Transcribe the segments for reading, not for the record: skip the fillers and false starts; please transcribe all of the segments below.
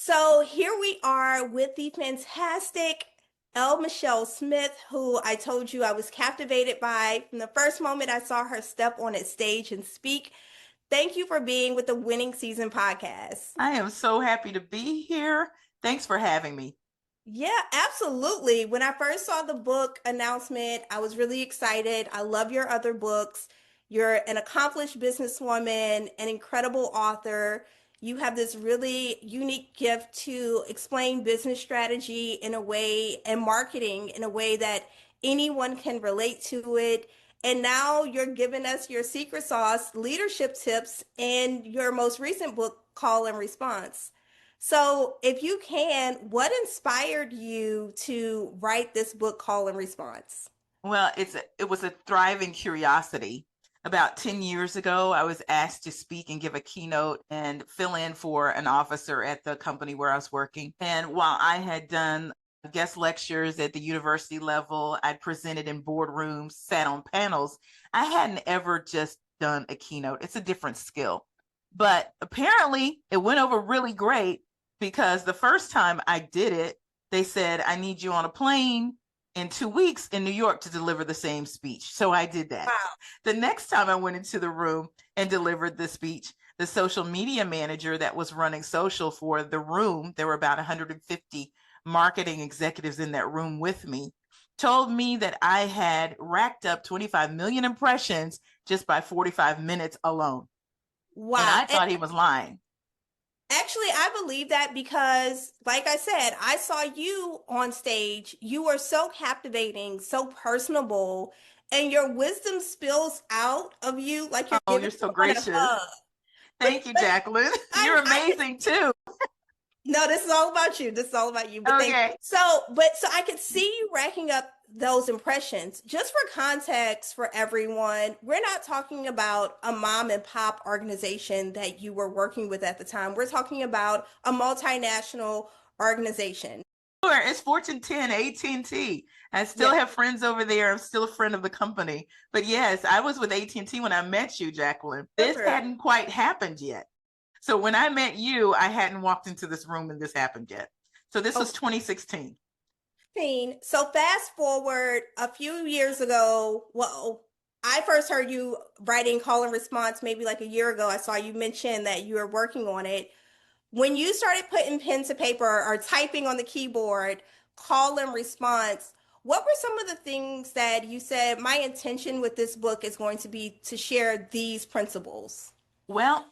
So here we are with the fantastic L. Michelle Smith, who I told you I was captivated by from the first moment I saw her step on its stage and speak. Thank you for being with the Winning Season podcast. I am so happy to be here. Thanks for having me. Yeah, absolutely. When I first saw the book announcement, I was really excited. I love your other books. You're an accomplished businesswoman, an incredible author. You have this really unique gift to explain business strategy in a way and marketing in a way that anyone can relate to it. And now you're giving us your secret sauce, leadership tips, in your most recent book, Call and Response. So, if you can, what inspired you to write this book, Call and Response? Well, it was a thriving curiosity. About 10 years ago, I was asked to speak and give a keynote and fill in for an officer at the company where I was working. And while I had done guest lectures at the university level, I'd presented in boardrooms, sat on panels, I hadn't ever just done a keynote. It's a different skill. But apparently, it went over really great because the first time I did it, they said, I need you on a plane in 2 weeks in New York to deliver the same speech. So I did that. Wow. The next time I went into the room and delivered the speech, the social media manager that was running social for the room, there were about 150 marketing executives in that room with me, told me that I had racked up 25 million impressions just by 45 minutes alone. And Wow. I thought he was lying. Actually, I believe that because, like I said, I saw you on stage. You were so captivating, so personable, and your wisdom spills out of you like you're Oh, giving you're so someone a gracious. hug. Thank you, But Jacqueline. I, You're I can amazing too. No, this is all about you. This is all about you. But thank you. Okay. So I could see you racking up those impressions. Just for context for everyone, we're not talking about a mom and pop organization that you were working with at the time. We're talking about a multinational organization. Sure, it's Fortune 10, AT&T. I still Yeah, have friends over there. I'm still a friend of the company. But yes, I was with AT&T when I met you, Jacqueline. This sure. hadn't quite happened yet. So when I met you, I hadn't walked into this room and this happened yet. So this was 2016. So fast forward a few years ago, well, I first heard you writing Call and Response maybe like a year ago. I saw you mention that you were working on it. When you started putting pen to paper or typing on the keyboard, Call and Response, what were some of the things that you said, my intention with this book is going to be to share these principles? Well,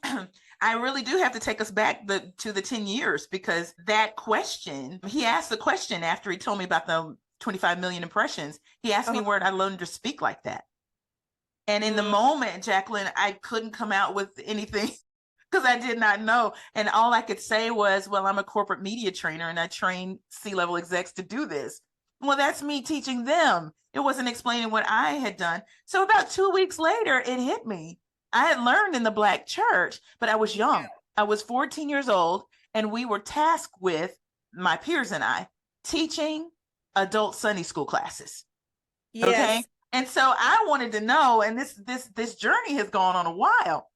I really do have to take us back to the 10 years because that question, he asked the question after he told me about the 25 million impressions. He asked me Uh-huh. where I learned to speak like that. And in the Mm, moment, Jacqueline, I couldn't come out with anything because I did not know. And all I could say was, well, I'm a corporate media trainer and I train C-level execs to do this. Well, that's me teaching them. It wasn't explaining what I had done. So about 2 weeks later, it hit me. I had learned in the Black church, but I was yeah. young. I was 14 years old, and we were tasked with, my peers and I, teaching adult Sunday school classes. Okay. Yes. And so I wanted to know, and this journey has gone on a while.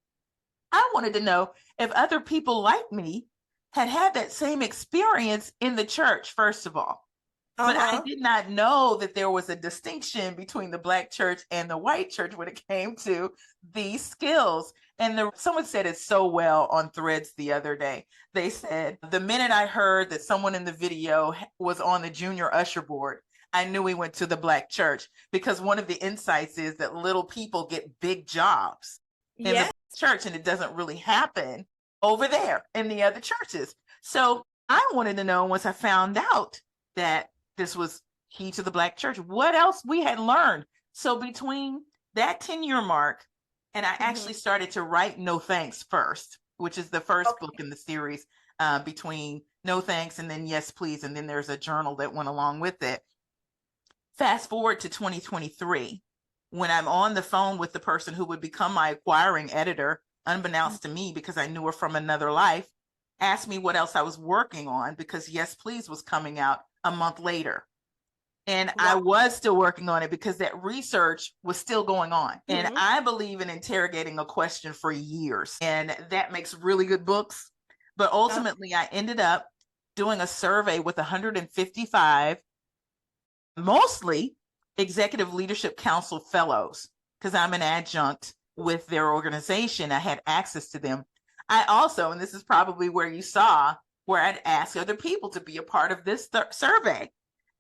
I wanted to know if other people like me had had that same experience in the church, first of all. But I Uh-huh. did not know that there was a distinction between the Black church and the white church when it came to these skills. And someone said it so well on Threads the other day. They said, the minute I heard that someone in the video was on the junior usher board, I knew we went to the Black church because one of the insights is that little people get big jobs in the Yes. church, and it doesn't really happen over there in the other churches. So I wanted to know, once I found out that this was key to the Black church, what else we had learned. So between that 10-year mark, and I Mhm. actually started to write No Thanks first, which is the first book Okay. in the series, between No Thanks and then Yes Please, and then there's a journal that went along with it. Fast forward to 2023, when I'm on the phone with the person who would become my acquiring editor, unbeknownst to me because I knew her from another life, asked me what else I was working on because Yes Please was coming out a month later. And I Wow. was still working on it because that research was still going on. And Mhm. I believe in interrogating a question for years. And that makes really good books. But Uh, ultimately, I ended up doing a survey with 155, mostly Executive Leadership Council fellows, because I'm an adjunct with their organization. I had access to them. I also, and this is probably where you saw, where I'd ask other people to be a part of this survey.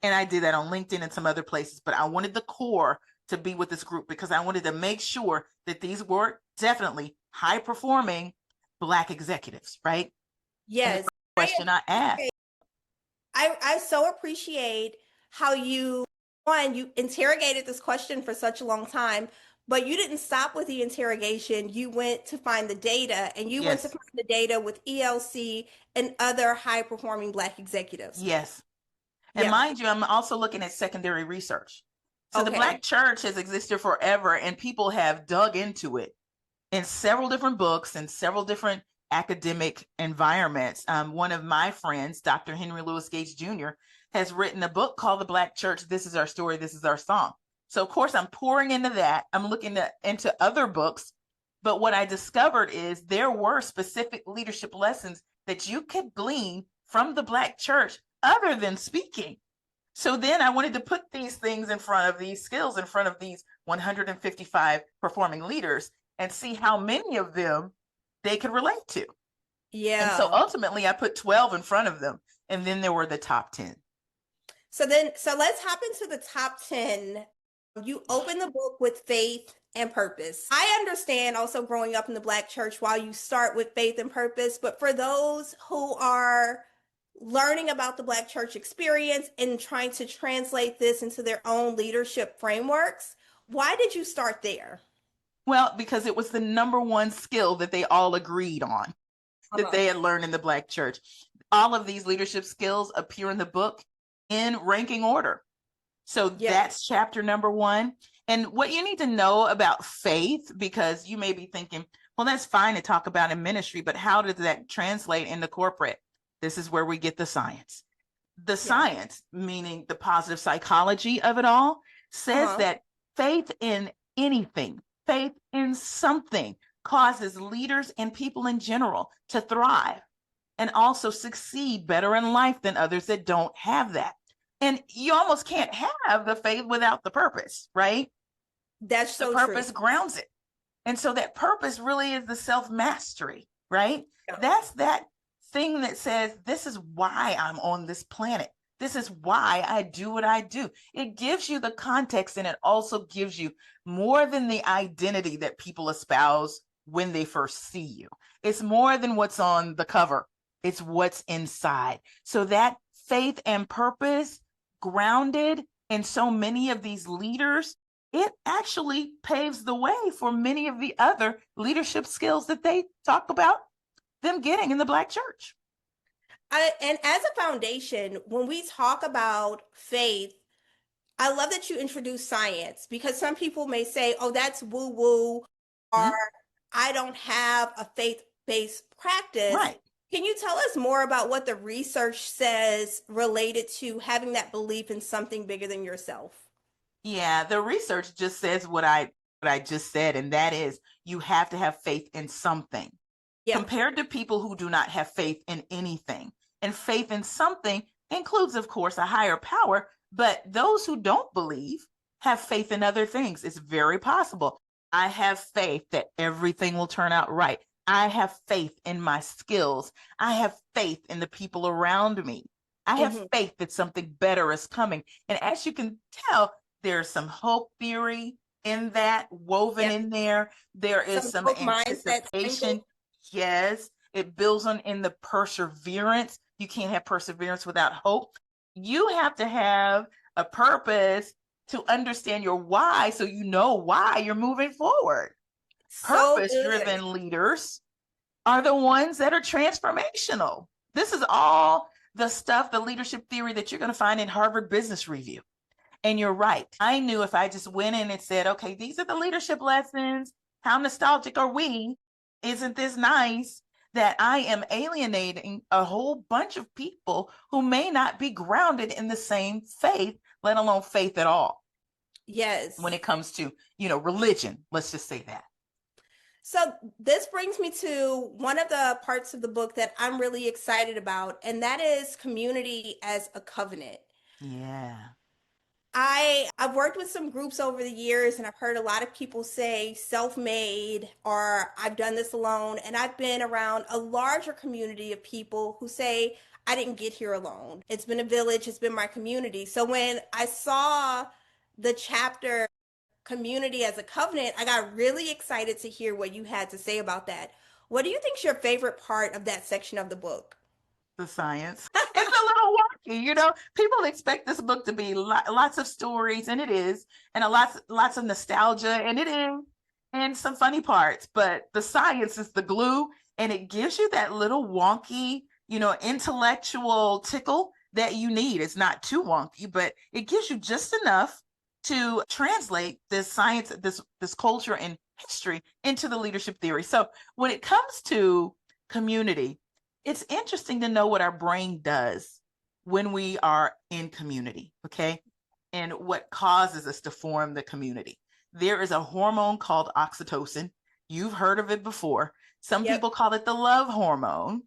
And I did that on LinkedIn and some other places, but I wanted the core to be with this group because I wanted to make sure that these were definitely high performing Black executives, right? And the Yes. first question I asked. I so appreciate how you, one, you interrogated this question for such a long time, but you didn't stop with the interrogation. You went to find the data, and you went to Yes, find the data with ELC and other high performing Black executives. yes. And Yeah. mind you, I'm also looking at secondary research. So the Okay. Black church has existed forever, and people have dug into it in several different books and several different academic environments. One of my friends, Dr. Henry Louis Gates Jr., has written a book called The Black Church. This is our story. This is our song. So, of course, I'm pouring into that. I'm looking into other books. But what I discovered is there were specific leadership lessons that you could glean from the Black church other than speaking. So then I wanted to put these things in front of these skills in front of these 155 performing leaders and see how many of them they could relate to. And so Yeah. ultimately I put 12 in front of them, and then there were the top 10. So let's hop into the top 10. You open the book with faith and purpose. I understand also growing up in the Black church while you start with faith and purpose, but for those who are learning about the Black church experience and trying to translate this into their own leadership frameworks, why did you start there? Well, because it was the number one skill that they all agreed on, that Uh-huh. they had learned in the Black church. All of these leadership skills appear in the book in ranking order. So Yeah. that's chapter number 1. And what you need to know about faith, because you may be thinking, well, that's fine to talk about in ministry, but how does that translate into corporate? This is where we get the science. The science, meaning the positive psychology of it all, says Uh-huh. that faith in anything, faith in something, causes leaders and people in general to thrive and also succeed better in life than others that don't have that. And you almost can't have the faith without the purpose, right? That's The so true. purpose grounds it. And so that purpose really is the self-mastery, right? Yeah. That's that thing that says, this is why I'm on this planet. This is why I do what I do. It gives you the context, and it also gives you more than the identity that people espouse when they first see you. It's more than what's on the cover. It's what's inside. So that faith and purpose grounded in so many of these leaders, it actually paves the way for many of the other leadership skills that they talk about them getting in the Black church. And as a foundation, when we talk about faith, I love that you introduce science because some people may say, oh, that's woo woo, or Mhm. I don't have a faith based practice. Right. Can you tell us more about what the research says related to having that belief in something bigger than yourself? Yeah, the research just says what I just said, and that is you have to have faith in something Yeah. compared to people who do not have faith in anything. And faith in something includes, of course, a higher power, but those who don't believe have faith in other things. It's very possible. I have faith that everything will turn out right. I have faith in my skills. I have faith in the people around me. I have Hmm. faith that something better is coming. And as you can tell, there's some hope theory in that woven Yep. in there. There is Some some growth mindset anticipation. sprinkled. Yes, it builds on in the perseverance. You can't have perseverance without hope. You have to have a purpose to understand your why so you know why you're moving forward. So Purpose good. driven leaders are the ones that are transformational. This is all the stuff, the leadership theory that you're going to find in Harvard Business Review. And you're right. I knew if I just went in and said, okay, these are the leadership lessons. How nostalgic are we? Isn't this nice? That I am alienating a whole bunch of people who may not be grounded in the same faith, let alone faith at all, when Yes. it comes to, religion. Let's just say that. So this brings me to one of the parts of the book that I'm really excited about, and that is community as a covenant. Yeah. I've worked with some groups over the years, and I've heard a lot of people say self-made or I've done this alone, and I've been around a larger community of people who say I didn't get here alone. It's been a village, it's been my community. So when I saw the chapter community as a covenant, I got really excited to hear what you had to say about that. What do you think's your favorite part of that section of the book? The science. It's a little wonky, you know. People expect this book to be lots of stories, and it is, and lots of nostalgia, and it is, and some funny parts. But the science is the glue, and it gives you that little wonky, you know, intellectual tickle that you need. It's not too wonky, but it gives you just enough to translate this science, this culture and history into the leadership theory. So when it comes to community, it's interesting to know what our brain does when we are in community, okay? And what causes us to form the community. There is a hormone called oxytocin. You've heard of it before. Some Yep. people call it the love hormone.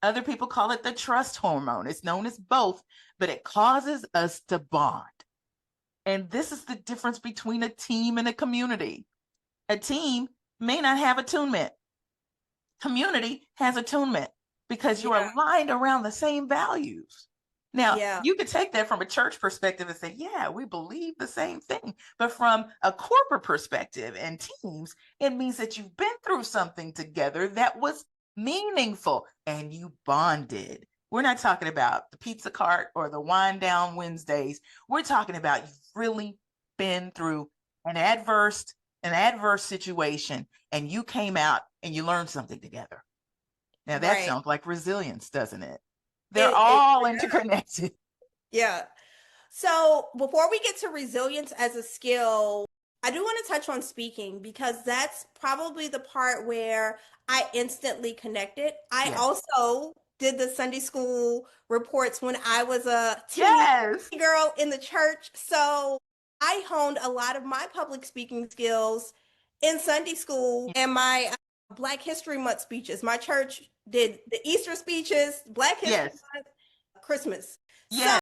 Other people call it the trust hormone. It's known as both, but it causes us to bond. And this is the difference between a team and a community. A team may not have attunement. Community has attunement because you're Yeah. aligned around the same values. Now, Yeah. you could take that from a church perspective and say, yeah, we believe the same thing. But from a corporate perspective and teams, it means that you've been through something together that was meaningful and you bonded. We're not talking about the pizza cart or the wind down Wednesdays. We're talking about you've really been through an adverse situation and you came out and you learned something together. Now that Right. sounds like resilience, doesn't it? They're It all interconnected. yeah. So before we get to resilience as a skill, I do want to touch on speaking because that's probably the part where I instantly connected. I Yes. also did the Sunday school reports when I was a teen Yes. girl in the church. So I honed a lot of my public speaking skills in Sunday school and my Black History Month speeches. My church did the Easter speeches, Black History Yes. Month, Christmas. So Yes.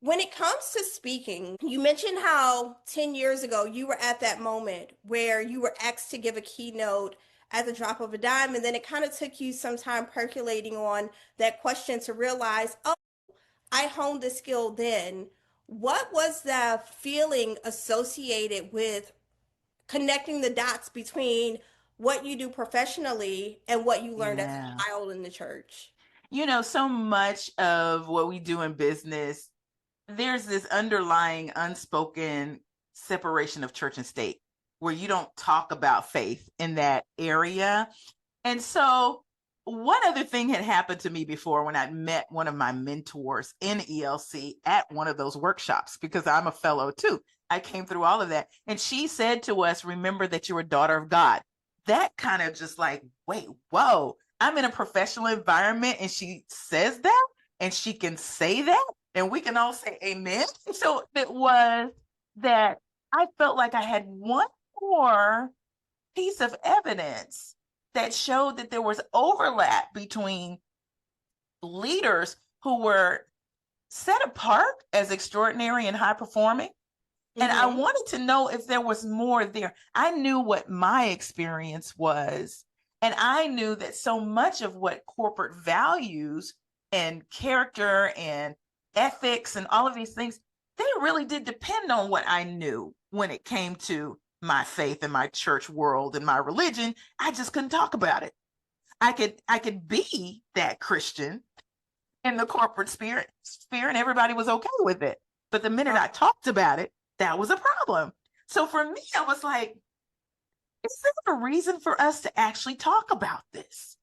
when it comes to speaking, you mentioned how 10 years ago you were at that moment where you were asked to give a keynote at the drop of a dime, and then it kind of took you some time percolating on that question to realize, oh, I honed the skill then. What was the feeling associated with connecting the dots between what you do professionally and what you learned as Yeah. a child in the church? You know, so much of what we do in business, there's this underlying unspoken separation of church and state where you don't talk about faith in that area. And so one other thing had happened to me before when I met one of my mentors in ELC at one of those workshops, because I'm a fellow too. I came through all of that. And she said to us, remember that you're a daughter of God. That kind of just like, wait, whoa, I'm in a professional environment and she says that and she can say that and we can all say amen. So it was that I felt like I had one more piece of evidence that showed that there was overlap between leaders who were set apart as extraordinary and high performing. And I Mm-hmm. wanted to know if there was more there. I knew what my experience was. And I knew that so much of what corporate values and character and ethics and all of these things, they really did depend on what I knew when it came to my faith and my church world and my religion. I just couldn't talk about it. I could be that Christian in the corporate sphere and everybody was okay with it. But the minute I talked about it, that was a problem. So for me, I was like, is there a reason for us to actually talk about this?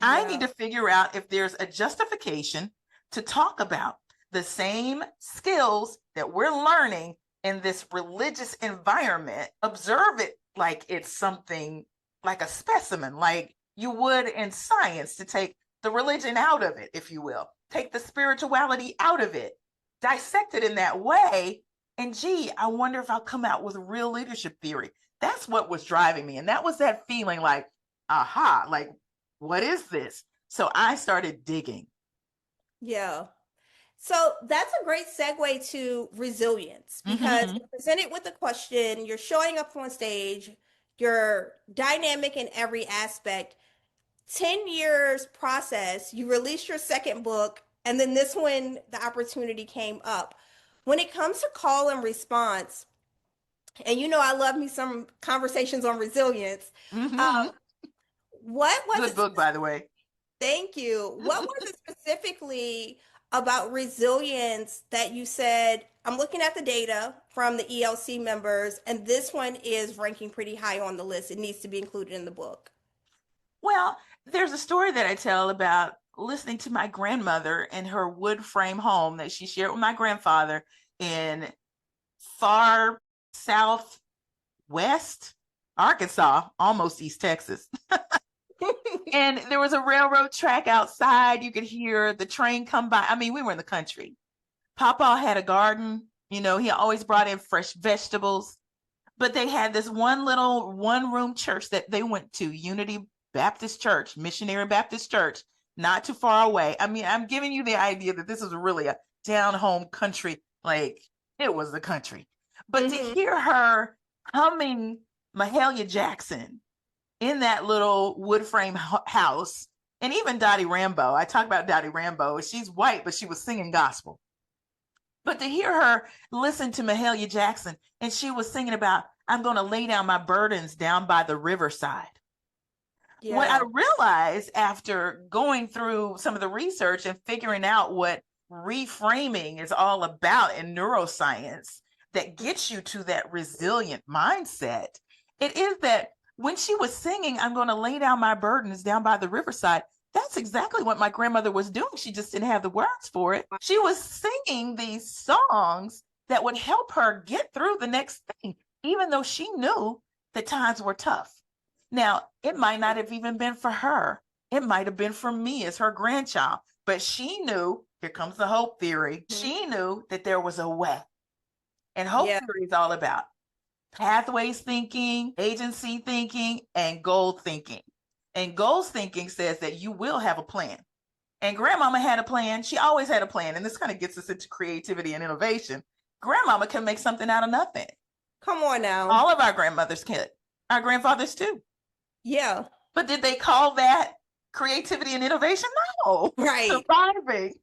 I need Yeah. to figure out if there's a justification to talk about the same skills that we're learning in this religious environment, observe it like it's something like a specimen, like you would in science, to take the religion out of it, if you will, take the spirituality out of it, dissect it in that way. And gee, I wonder if I'll come out with real leadership theory. That's what was driving me. And that was that feeling like, aha, like, what is this? So I started digging. Yeah. So that's a great segue to resilience because Mm-hmm. you're presented with a question, you're showing up on stage, you're dynamic in every aspect. 10 years process, you released your second book, and then this one, the opportunity came up. When it comes to call and response, and you know, I love me some conversations on resilience. Mm-hmm. Um, what was Good it? book, by the way. Thank you. What was it specifically about resilience that you said, I'm looking at the data from the ELC members, and this one is ranking pretty high on the list. It needs to be included in the book. Well, there's a story that I tell about listening to my grandmother in her wood frame home that she shared with my grandfather in far southwest Arkansas, almost East Texas. And there was a railroad track outside. You could hear the train come by. I mean, we were in the country. Papa had a garden. You know, he always brought in fresh vegetables. But they had this one little one room church that they went to, Unity Baptist Church, Missionary Baptist Church, not too far away. I mean, I'm giving you the idea that this is really a down home country, like it was the country. But to Hmm. hear her humming Mahalia Jackson in that little wood frame house, and even Dottie Rambo, I talk about Dottie Rambo, she's white, but she was singing gospel. But to hear her listen to Mahalia Jackson, and she was singing about, I'm going to lay down my burdens down by the riverside. What I Yeah. realized after going through some of the research and figuring out what reframing is all about in neuroscience that gets you to that resilient mindset, it is that when she was singing, I'm going to lay down my burdens down by the riverside, that's exactly what my grandmother was doing. She just didn't have the words for it. She was singing these songs that would help her get through the next thing, even though she knew the times were tough. Now, it might not have even been for her. It might have been for me as her grandchild, but she knew, here comes the hope theory. Mhm. She knew that there was a way. And hope Yeah. theory is all about pathways thinking, agency thinking, and goal thinking. And goals thinking says that you will have a plan. And grandmama had a plan. She always had a plan. And this kind of gets us into creativity and innovation. Grandmama can make something out of nothing. Come on now. All of our grandmothers could, our grandfathers too. Yeah. But did they call that creativity and innovation? No. Right. Surviving.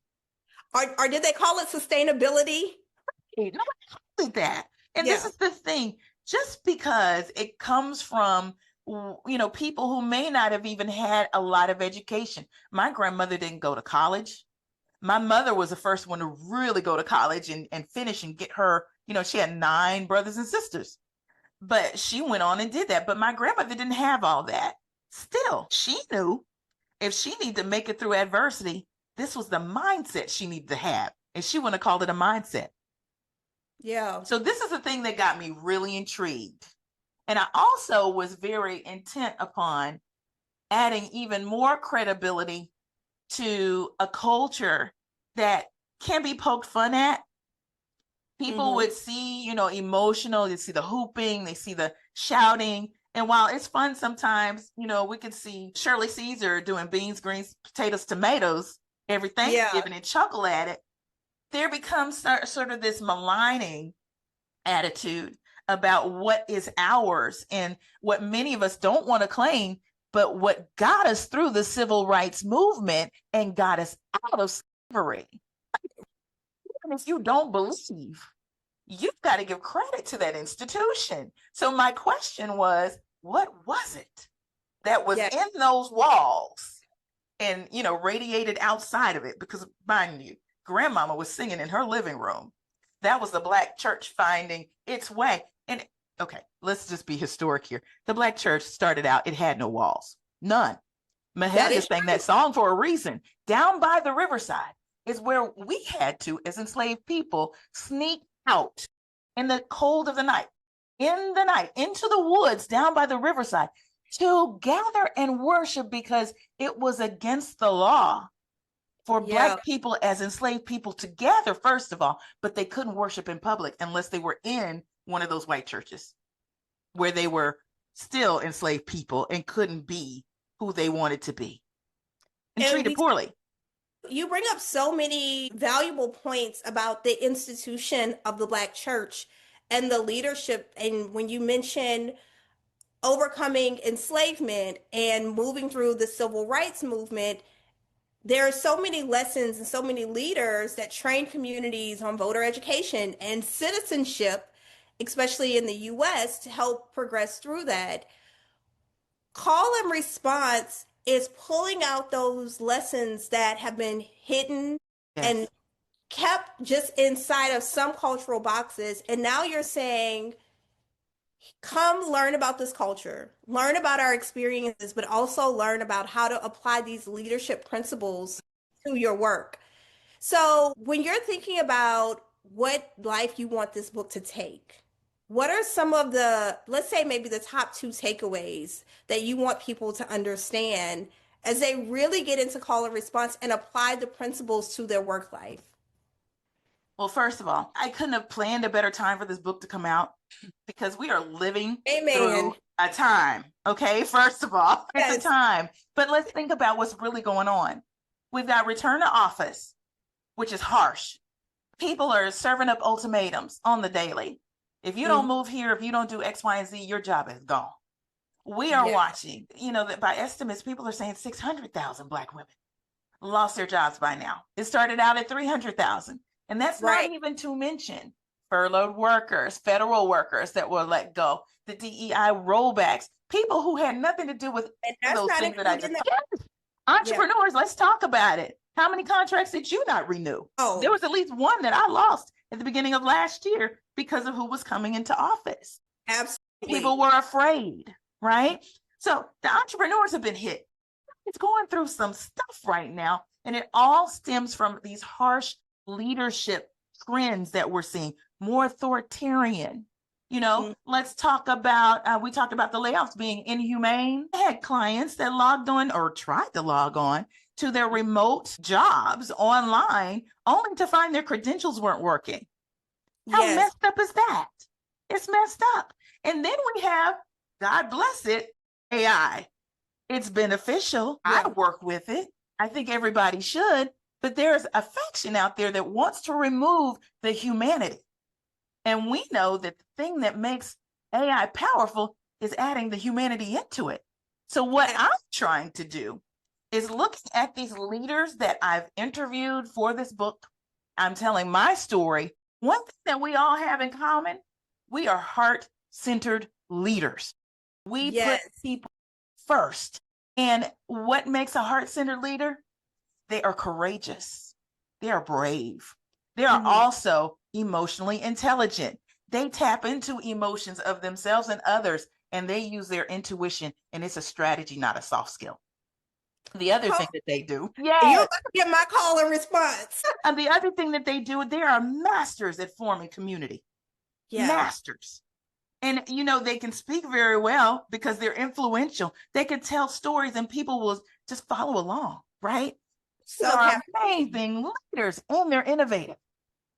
Or did they call it sustainability? Nobody called it that. And this Yeah. is the thing. Just because it comes from people who may not have even had a lot of education. My grandmother didn't go to college. My mother was the first one to really go to college and finish and get her, she had 9 brothers and sisters. But she went on and did that. But my grandmother didn't have all that. Still, she knew if she needed to make it through adversity, this was the mindset she needed to have. And she wouldn't have called it a mindset. Yeah. So this is the thing that got me really intrigued. And I also was very intent upon adding even more credibility to a culture that can be poked fun at. People would see, emotional, they see the hooping, they see the shouting. And while it's fun sometimes, we could see Shirley Caesar doing beans, greens, potatoes, tomatoes every Thanksgiving and chuckle at it. There becomes sort of this maligning attitude about what is ours and what many of us don't want to claim, but what got us through the civil rights movement and got us out of slavery. Even if you don't believe, you've got to give credit to that institution. So my question was, what was it that was in those walls and, radiated outside of it? Because mind you, grandmama was singing in her living room. That was the Black church finding its way. And okay, let's just be historic here. The Black church started out, it had no walls, none. Mahalia sang that song for a reason. Down by the riverside is where we had to, as enslaved people, sneak out in the cold of the night, into the woods down by the riverside to gather and worship because it was against the law for Black people as enslaved people to gather, first of all, but they couldn't worship in public unless they were in one of those white churches where they were still enslaved people and couldn't be who they wanted to be and And treated poorly. you bring up so many valuable points about the institution of the Black church and the leadership. And when you mention overcoming enslavement and moving through the civil rights movement, there are so many lessons and so many leaders that train communities on voter education and citizenship, especially in the US, to help progress through that. Call and response is pulling out those lessons that have been hidden and Yes. kept just inside of some cultural boxes. And now you're saying, come learn about this culture, learn about our experiences, but also learn about how to apply these leadership principles to your work. So, when you're thinking about what life you want this book to take, what are some of the, let's say, maybe the top two takeaways that you want people to understand as they really get into call and response and apply the principles to their work life? Well, first of all, I couldn't have planned a better time for this book to come out because we are living Amen. through a time. Okay, first of all, it's Yes. a time. But let's think about what's really going on. We've got return to office, which is harsh. People are serving up ultimatums on the daily. If you don't move here, if you don't do X, Y, and Z, your job is gone. We are Yeah. watching, that by estimates, people are saying 600,000 Black women lost their jobs by now. It started out at 300,000. And that's Right. not even to mention furloughed workers, federal workers that were let go, the DEI rollbacks, people who had nothing to do with And that's those not things that I including just the, Yes. Entrepreneurs, let's talk about it. How many contracts did you not renew? oh, There was at least one that I lost at the beginning of last year because of who was coming into office. absolutely. People were afraid, right? So the entrepreneurs have been hit. It's going through some stuff right now, and it all stems from these harsh leadership trends that we're seeing, more authoritarian. Let's talk about, we talked about the layoffs being inhumane. I had clients that logged on or tried to log on to their remote jobs online only to find their credentials weren't working. How Yes. messed up is that? It's messed up. And then we have, God bless it, AI. It's beneficial. Yeah. I work with it. I think everybody should, but there's a faction out there that wants to remove the humanity. And we know that the thing that makes AI powerful is adding the humanity into it. So what I'm trying to do is looking at these leaders that I've interviewed for this book. I'm telling my story. One thing that we all have in common, we are heart-centered leaders. We Yes. put people first. And what makes a heart-centered leader? They are courageous. They are brave. They are also emotionally intelligent. They tap into emotions of themselves and others, and they use their intuition, and it's a strategy, not a soft skill. The other thing that they do, You're about to get my call and response. and the other thing that they do, they are masters at forming community. Yeah. Masters. And, they can speak very well because they're influential. They can tell stories and people will just follow along, right? So These are happy. amazing leaders, and they're innovative.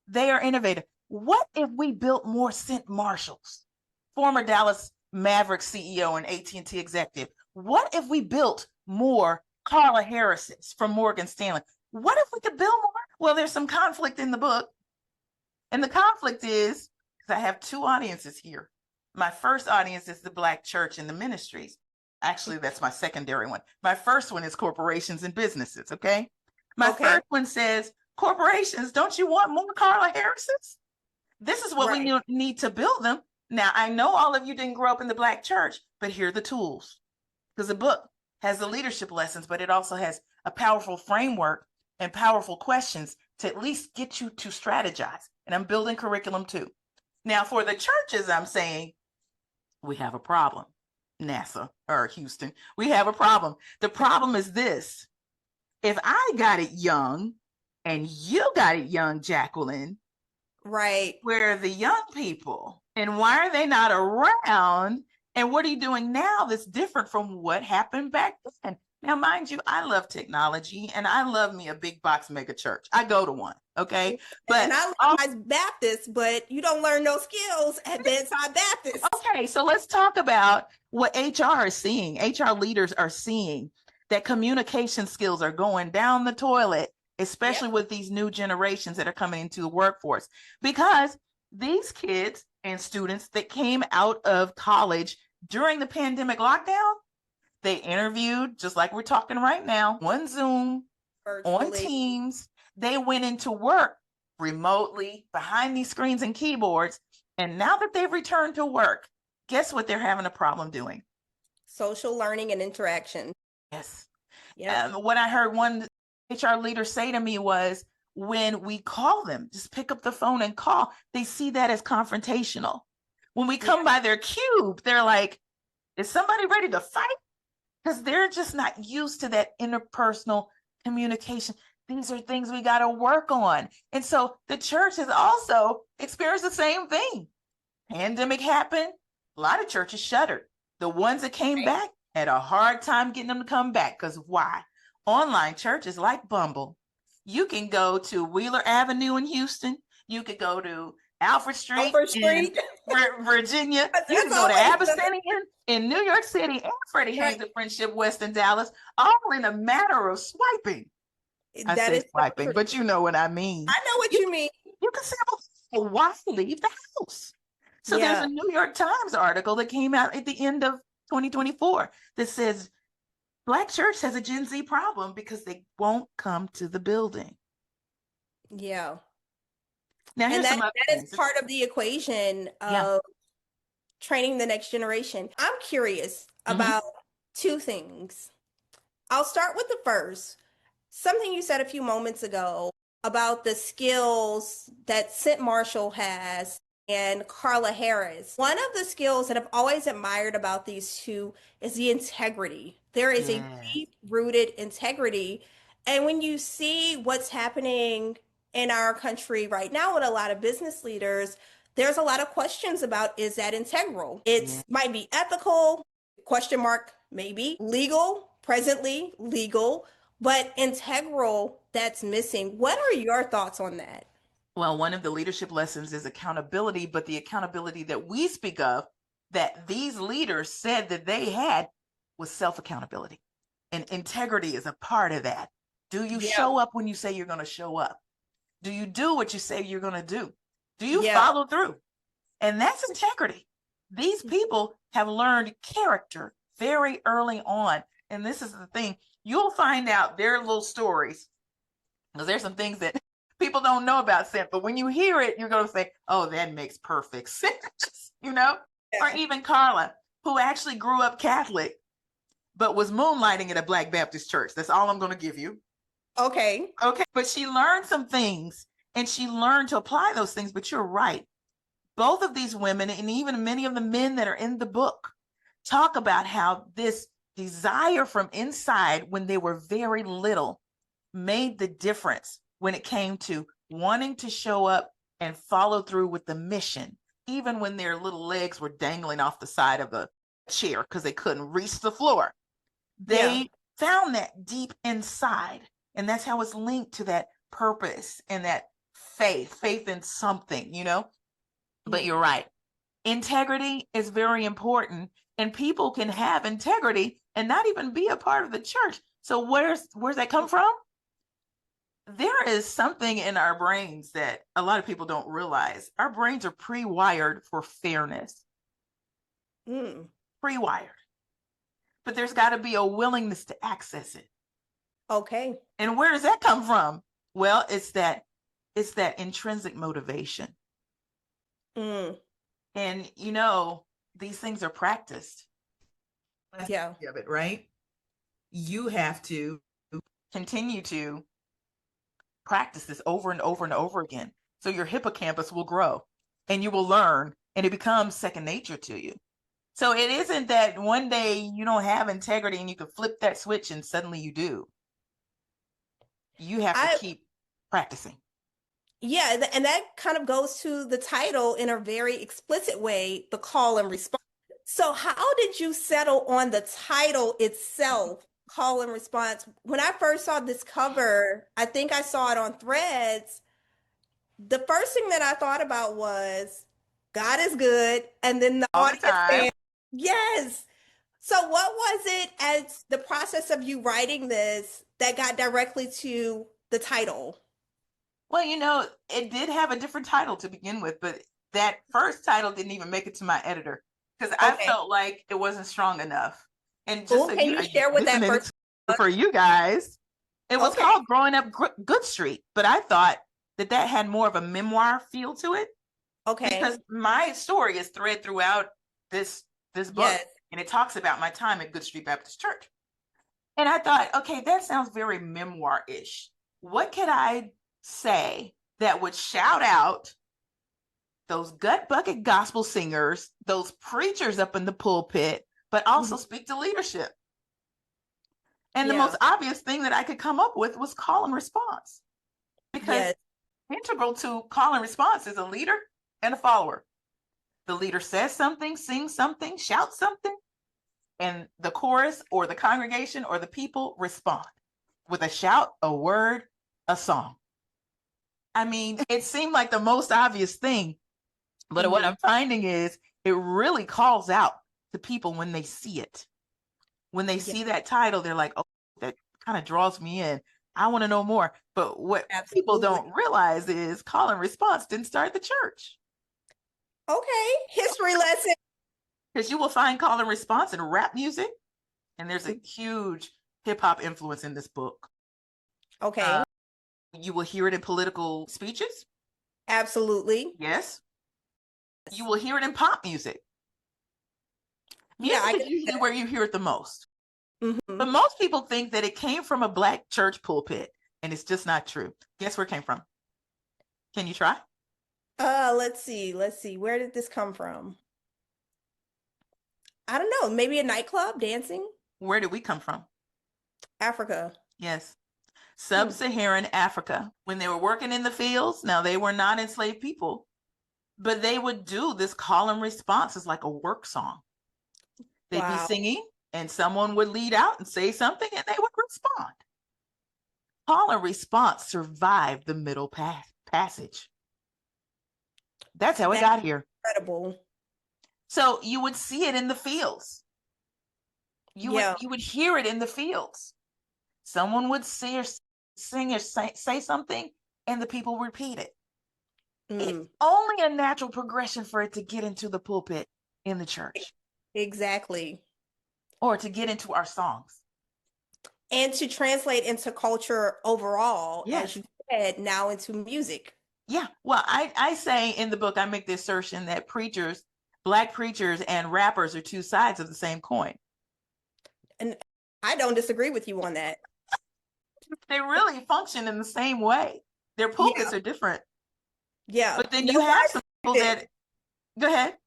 They are innovative. What if we built more Cent Marshalls, former Dallas Mavericks CEO and AT&T executive? What if we built more Carla Harris's from Morgan Stanley? What if we could build more? Well, there's some conflict in the book. And the conflict is, because I have two audiences here. My first audience is the Black church and the ministries. Actually, that's my secondary one. My first one is corporations and businesses, okay? My first one says, corporations, don't you want more Carla Harris's? This is what we need to build them. Now, I know all of you didn't grow up in the Black church, but here are the tools. Because the book has the leadership lessons, but it also has a powerful framework and powerful questions to at least get you to strategize. And I'm building curriculum too. Now, for the churches, I'm saying, we have a problem. NASA or Houston, we have a problem. The problem is this. If I got it young and you got it young, Jacqueline, right? Where are the young people? And why are they not around? And what are you doing now that's different from what happened back then? Now, mind you, I love technology and I love me a big box mega church. I go to one, okay? And But I love my Baptist, but you don't learn no skills at Bedside Baptist. okay, so let's talk about what HR is seeing. HR leaders are seeing that communication skills are going down the toilet, especially Yep. with these new generations that are coming into the workforce. Because these kids and students that came out of college during the pandemic lockdown, they interviewed, just like we're talking right now, on Zoom, on Virtually. Teams. They went into work remotely behind these screens and keyboards. And now that they've returned to work, guess what they're having a problem doing? Social learning and interaction. Yes. Yep. What I heard one HR leader say to me was, when we call them, just pick up the phone and call, they see that as confrontational. When we come by their cube, they're like, is somebody ready to fight? Because they're just not used to that interpersonal communication. These are things we got to work on. And so the church has also experienced the same thing. Pandemic happened, a lot of churches shuttered. The ones that came back had a hard time getting them to come back. Because why? Online churches like Bumble. You can go to Wheeler Avenue in Houston. You could go to Alfred Street in Virginia. You can go to Abyssinian in New York City and Freddie Haynes at Friendship West in Dallas, all in a matter of swiping. I That say is swiping, but you know what I mean. I know what you mean. You can say, well, why leave the house? So there's a New York Times article that came out at the end of 2024 that says Black church has a Gen Z problem because they won't come to the building. Yeah. Now, and that is part of the equation of training the next generation. I'm curious about two things. I'll start with the first. Something you said a few moments ago about the skills that St. Marshall has and Carla Harris. One of the skills that I've always admired about these two is the integrity. There is a deep-rooted integrity. And when you see what's happening in our country right now with a lot of business leaders, there's a lot of questions about, is that integral? It might be ethical, question mark, maybe legal, presently legal, but integral, that's missing. What are your thoughts on that? Well, one of the leadership lessons is accountability, but the accountability that we speak of, that these leaders said that they had, was self-accountability. And integrity is a part of that. Do you show up when you say you're going to show up? Do you do what you say you're going to do? Do you follow through? And that's integrity. These people have learned character very early on. And this is the thing. You'll find out their little stories, because there's some things that people don't know about St. But when you hear it, you're going to say, oh, that makes perfect sense, you know? Or even Carla, who actually grew up Catholic, but was moonlighting at a Black Baptist church. That's all I'm going to give you. Okay. But she learned some things and she learned to apply those things. But you're right. Both of these women, and even many of the men that are in the book, talk about how this desire from inside when they were very little made the difference when it came to wanting to show up and follow through with the mission, even when their little legs were dangling off the side of the chair because they couldn't reach the floor. They found that deep inside. And that's how it's linked to that purpose and that faith in something, you know? But you're right. Integrity is very important, and people can have integrity and not even be a part of the church. So where's that come from? There is something in our brains that a lot of people don't realize. Our brains are pre-wired for fairness. Pre-wired. But there's got to be a willingness to access it. Okay. And where does that come from? Well, it's that intrinsic motivation. And you know, these things are practiced. Yeah. Of it, right? You have to continue to practice this over and over and over again. So your hippocampus will grow and you will learn and it becomes second nature to you. So it isn't that one day you don't have integrity and you can flip that switch and suddenly you do. You have to keep practicing. Yeah, and that kind of goes to the title in a very explicit way, the call and response. So how did you settle on the title itself call and response. When I first saw this cover, I think I saw it on Threads. The first thing that I thought about was God is good, and then the All the audience time. saying, yes. So what was it as the process of you writing this that got directly to the title? Well, it did have a different title to begin with, but that first title didn't even make it to my editor because I Okay, felt like it wasn't strong enough. And just cool. so Can you you share what that listening first to book? for you guys, it was Okay, called Growing Up Good Street, but I thought that had more of a memoir feel to it okay, because my story is thread throughout this book, yes. and it talks about my time at Good Street Baptist Church. And I thought, okay, that sounds very memoir-ish. What could I say that would shout out those gut bucket gospel singers, those preachers up in the pulpit, but also Mhm. speak to leadership? And the most Yeah, obvious thing that I could come up with was call and response, because yes, integral to call and response is a leader and a follower. The leader says something, sings something, shouts something, and the chorus or the congregation or the people respond with a shout, a word, a song. I mean, it seemed like the most obvious thing, but what hmm I'm finding is it really calls out to people when they see it. When they yeah, see that title, they're like, oh, that kind of draws me in. I want to know more. But what people absolutely. don't realize is call and response didn't start the church, Okay, history lesson. because you will find call and response in rap music, and there's a huge hip hop influence in this book. Okay, You will hear it in political speeches. absolutely. Yes. You will hear it in pop music. Yeah, Music I is can see usually where you hear it the most. that. But most people think that it came from a Black church pulpit, and it's just not true. Guess where it came from? Can you try? Let's see. Let's see. Where did this come from? I don't know. Maybe a nightclub dancing? Where did we come from? Africa. Yes. Hmm. Sub-Saharan Africa. When they were working in the fields, now they were not enslaved people, but they would do this call and response as like a work song. They'd be Wow. singing, and someone would lead out and say something, and they would respond. Call and response survived the Middle Passage. That's how it That's got here. incredible. So you would see it in the fields. You would Yeah. you would hear it in the fields. Someone would sing or say something, and the people repeat it. It's Mm, only a natural progression for it to get into the pulpit in the church exactly. or to get into our songs. And to translate into culture overall, as Yes. you said, now into music. Yeah. Well, I say in the book, I make the assertion that Black preachers and rappers are two sides of the same coin. And I don't disagree with you on that. They really function in the same way. Their Yeah. pulpits are different. Yeah. But then No you have some lies people detected. that, go ahead.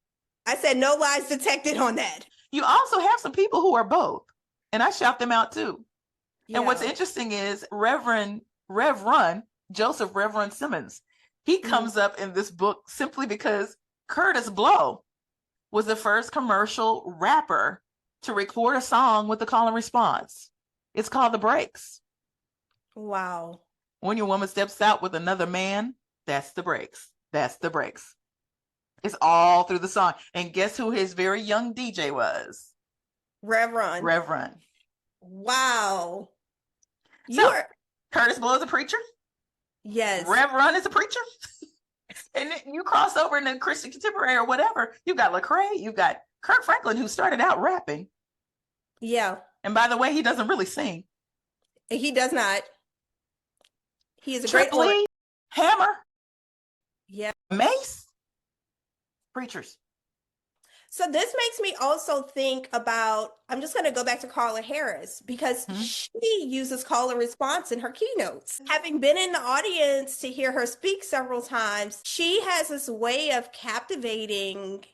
I said no lies detected on that. You also have some people who are both, and I shout them out too. And what's Yeah. interesting is Reverend Joseph Reverend Simmons. He Mhm. comes up in this book simply because Curtis Blow was the first commercial rapper to record a song with a call and response. It's called The Breaks. Wow. When your woman steps out with another man, that's the breaks. That's the breaks. It's all through the song. And guess who his very young DJ was? Reverend. Reverend. Wow. You So are, Curtis Blow is a preacher. yes. Reverend is a preacher. And then you cross over into Christian contemporary or whatever. You've got Lecrae. You've got Kirk Franklin, who started out rapping. Yeah. And by the way, he doesn't really sing. He does not. He is a great Trip orator. Lee, Hammer, Yeah. Mace, preachers. So this makes me also think about, I'm just going to go back to Carla Harris because Mhm. she uses call and response in her keynotes. Having been in the audience to hear her speak several times, she has this way of captivating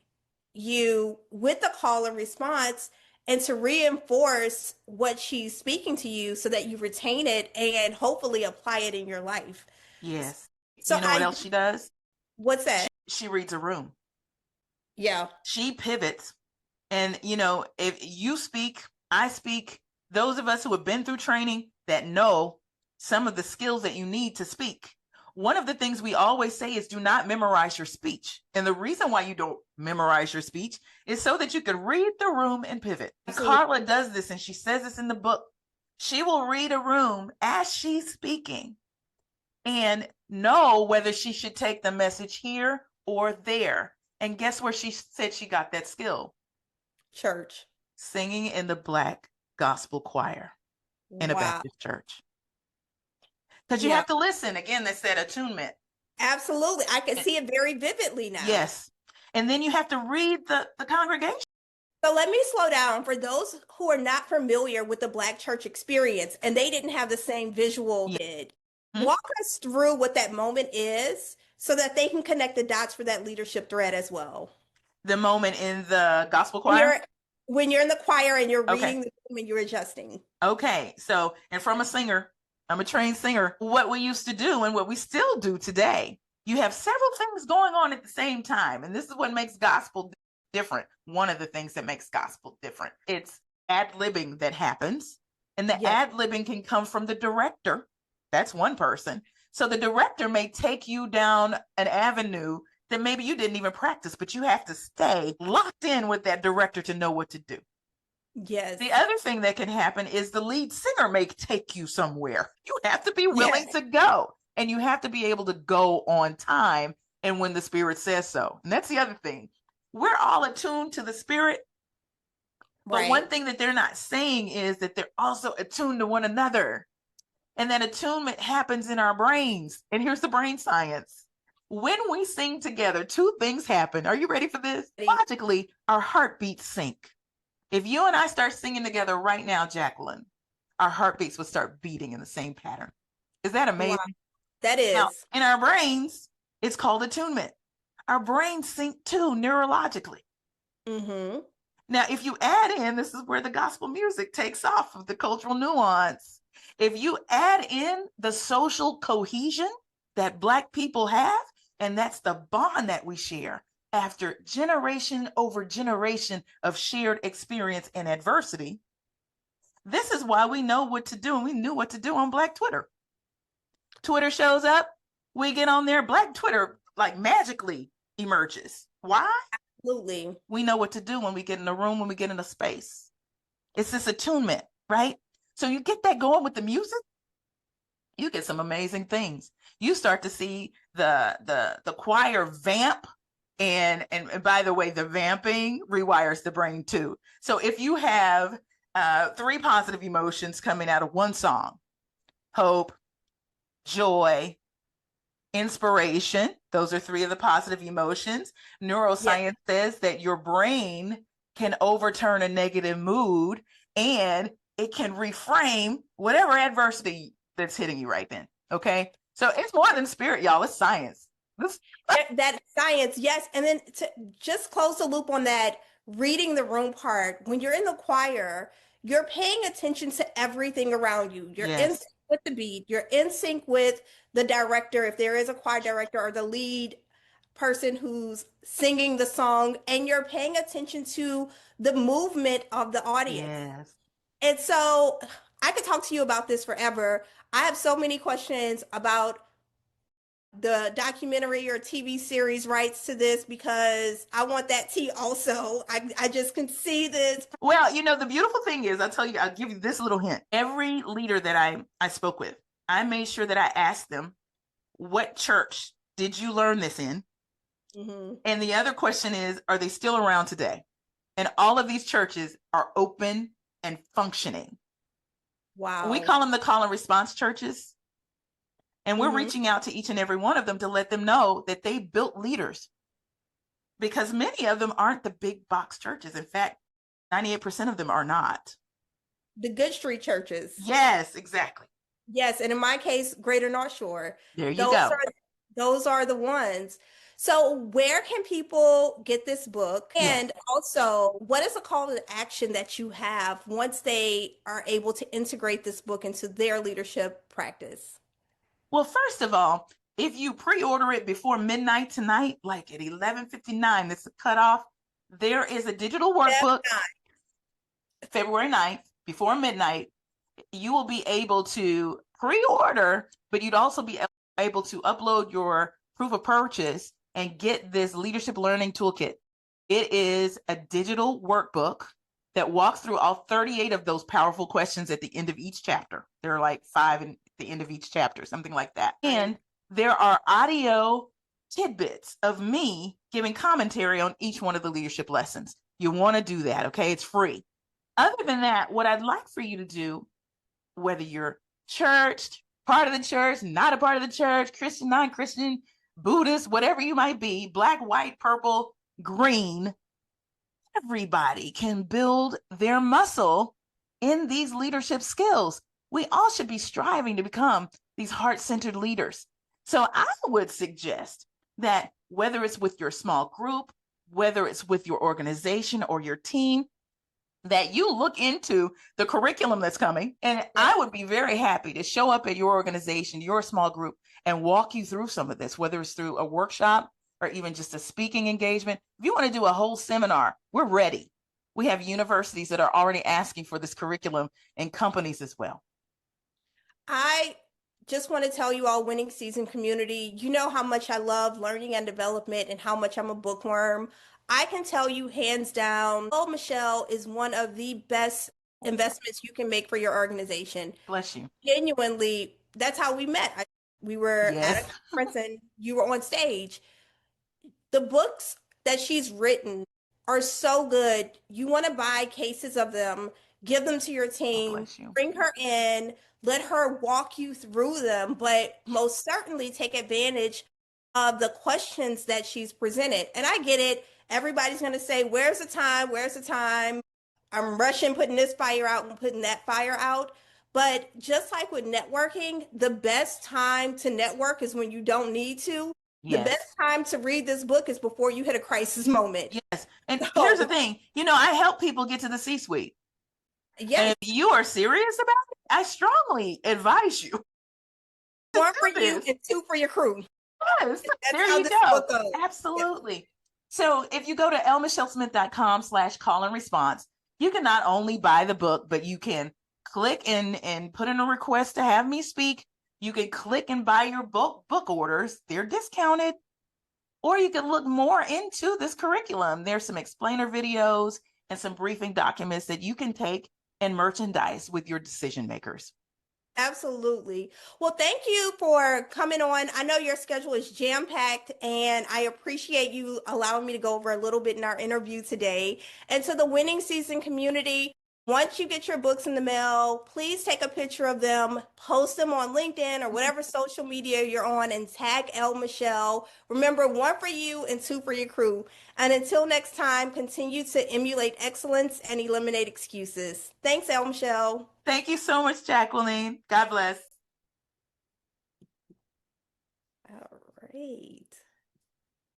you with the call and response and to reinforce what she's speaking to you so that you retain it and hopefully apply it in your life. Yes. So You know what else she does? what's that? She reads a room. Yeah. She pivots. And, if you speak, I speak, Those of us who have been through training that know some of the skills that you need to speak. One of the things we always say is do not memorize your speech. And the reason why you don't memorize your speech is so that you can read the room and pivot. Absolutely. Carla does this, and she says this in the book. She will read a room as she's speaking and know whether she should take the message here or there. And guess where she said she got that skill? Church. Singing in the Black gospel choir in a Wow. Baptist church. Because you Yeah. have to listen. Again, that's that attunement. Absolutely. I can see it very vividly now. Yes. And then you have to read the congregation. So let me slow down for those who are not familiar with the Black church experience and they didn't have the same visual Yeah. did. Mhm. Walk us through what that moment is so that they can connect the dots for that leadership thread as well. The moment in the gospel When choir. you're in the choir and you're Okay. reading the room and you're adjusting. Okay. So, and from a singer, I'm a trained singer, what we used to do and what we still do today, you have several things going on at the same time. And this is what makes gospel different. One of the things that makes gospel different. It's ad-libbing that happens. And the Yes. ad-libbing can come from the director. That's one person. So the director may take you down an avenue that maybe you didn't even practice, but you have to stay locked in with that director to know what to do. Yes. The other thing that can happen is the lead singer may take you somewhere. You have to be willing to go, and you have to be able to go on time and when the Spirit says so. And that's the other thing. We're all attuned to the Spirit, but Right. one thing that they're not saying is that they're also attuned to one another. And that attunement happens in our brains. And here's the brain science. When we sing together, two things happen. Are you ready for this? Ready. Logically, our heartbeats sync. If you and I start singing together right now, Jacqueline, our heartbeats will start beating in the same pattern. Is that amazing? Wow. That is. Now, in our brains, it's called attunement. Our brains sync too neurologically. Mm-hmm. Now, if you add in, this is where the gospel music takes off of the cultural nuance. If you add in the social cohesion that Black people have, and that's the bond that we share after generation over generation of shared experience and adversity, this is why we know what to do, and we knew what to do on Black Twitter. Twitter shows up, we get on there, Black Twitter like magically emerges. Why? Absolutely. We know what to do when we get in a room, when we get in a space. It's this attunement, right? So you get that going with the music, you get some amazing things. You start to see the choir vamp, and by the way, the vamping rewires the brain too. So if you have 3 positive emotions coming out of one song, hope, joy, inspiration, those are 3 of the positive emotions. Neuroscience says that your brain can overturn a negative mood and it can reframe whatever adversity that's hitting you right then. Okay. So it's more than spirit, y'all. It's science. That science, yes. And then to just close the loop on that reading the room part, when you're in the choir, you're paying attention to everything around you. You're in sync with the beat, you're in sync with the director, if there is a choir director, or the lead person who's singing the song, and you're paying attention to the movement of the audience. Yes. And so I could talk to you about this forever. I have so many questions about the documentary or TV series rights to this because I want that tea also. I just can see this. Well, you know, the beautiful thing is, I'll give you this little hint. Every leader that I spoke with, I made sure that I asked them, what church did you learn this in? Mm-hmm. And the other question is, are they still around today? And all of these churches are open and functioning. Wow. We call them the call and response churches. And we're reaching out to each and every one of them to let them know that they built leaders, because many of them aren't the big box churches. In fact, 98% of them are not. The Good Street churches. Yes, exactly. Yes. And in my case, Greater North Shore. There you go. Those are the ones. So where can people get this book? And also, what is a call to action that you have once they are able to integrate this book into their leadership practice? Well, first of all, if you pre-order it before midnight tonight, like at 11:59, it's a cutoff, there is a digital workbook, February 9th. before midnight, you will be able to pre-order, but you'd also be able to upload your proof of purchase and get this leadership learning toolkit. It is a digital workbook that walks through all 38 of those powerful questions at the end of each chapter. There are like 5 at the end of each chapter, something like that. And there are audio tidbits of me giving commentary on each one of the leadership lessons. You want to do that, okay? It's free. Other than that, what I'd like for you to do, whether you're churched, part of the church, not a part of the church, Christian, non-Christian, Buddhist, whatever you might be, black, white, purple, green, everybody can build their muscle in these leadership skills. We all should be striving to become these heart-centered leaders. So I would suggest that whether it's with your small group, whether it's with your organization or your team, that you look into the curriculum that's coming. And I would be very happy to show up at your organization, your small group, and walk you through some of this, whether it's through a workshop or even just a speaking engagement. If you want to do a whole seminar, we're ready. We have universities that are already asking for this curriculum and companies as well. I just want to tell you all, Winning Season community, you know how much I love learning and development and how much I'm a bookworm. I can tell you hands down, Oh Michelle is one of the best investments you can make for your organization. Bless you. Genuinely, that's how we met. We were Yes. at a conference and you were on stage. The books that she's written are so good. You want to buy cases of them, give them to your team, bless you. bring her in, let her walk you through them, but most certainly take advantage of the questions that she's presented. And I get it. Everybody's going to say, where's the time? Where's the time? I'm rushing, putting this fire out and putting that fire out. But just like with networking, the best time to network is when you don't need to. The Yes. best time to read this book is before you hit a crisis moment. Yes. And So- here's the thing, you know, I help people get to the C-suite. Yes, And if you are serious about it, I strongly advise you. one for you this. and 2 for your crew. Yes, That's there how you this go. book goes. Absolutely. So if you go to lmichellesmith.com/call and response, you can not only buy the book, but you can click and put in a request to have me speak. You can click and buy your book orders. They're discounted. Or you can look more into this curriculum. There's some explainer videos and some briefing documents that you can take and merchandise with your decision makers. Absolutely. Well, thank you for coming on. I know your schedule is jam-packed, and I appreciate you allowing me to go over a little bit in our interview today. And to the Winning Season community, once you get your books in the mail, please take a picture of them, post them on LinkedIn or whatever social media you're on, and tag El Michelle. Remember, 1 for you and 2 for your crew. And until next time, continue to emulate excellence and eliminate excuses. Thanks, El Michelle. Thank you so much, Jacqueline. God bless. All right.